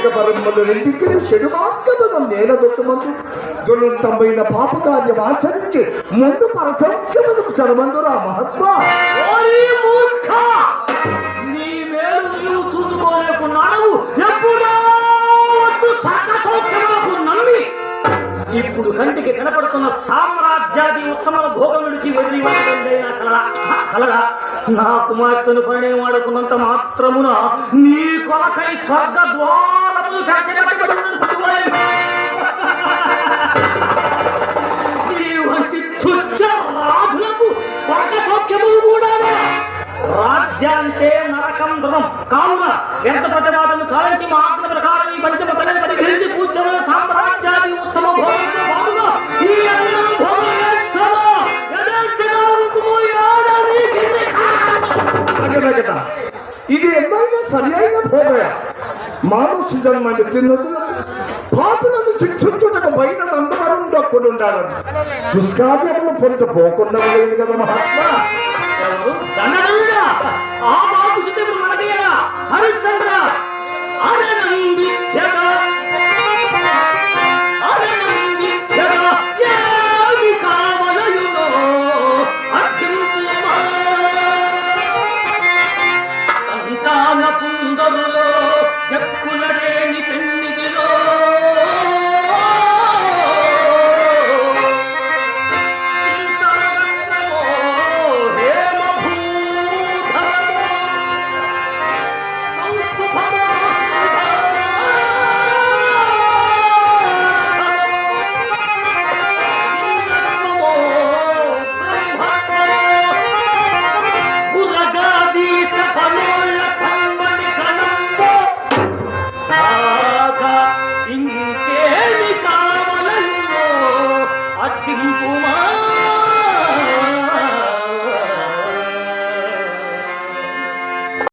భౌతిక పరములు రెండింటిని చెడు మార్గమును నేలదొక్కమందు దురంతమైన పాపకార్యం ఆచరించి ముందు పరసౌఖ్యములకు చరమందురా మహాత్మా. నీ మేలు నీవు చూసుకోలేకున్నావు. ఎప్పుడో సర్క సౌఖ్యములకు నమ్మి ఇప్పుడు కంటికి కనపడుతున్న సామ్రాజ్యాది ఉత్తమ భోగం విడిచి వెళ్ళి కలరా నా కుమార్తెను పడే వాడుకున్నంత మాత్రమున నీ కొలకై స్వర్గ ద్వారములు తెరచినటువంటి వంటి తుచ్చ రాజులకు స్వర్గ సౌఖ్యములు కూడా. రాజ్యాంటే నరకం దృఢం కావున వ్యర్థ ప్రతిపాదనను చాలించి మా ఆజ్ఞ ప్రకారం ఈ పంచమ తల్లిని పరిగణించి కూర్చొని సామ్రాజ్యాది ఉత్తమ భోగంతో పాటుగా ఈ ఇది ఎన్నైనా సరి అయిన భోగయ. మానసు జన్మని తిన్నదులకు పాపులను శిక్షించుటకు పైన నందమరుండొక్కడు ఉండాలని దుష్కార్యములు పొందు పోకుండా లేదు కదా మహాత్మా. ఆ బాబు సిద్ధుడు మనకయ్యా హరిశ్చంద్ర సంతాన కుందములో చెక్కులరేని పెన్నిదిలో ఇంకేమి కావలను అత్తింపుమా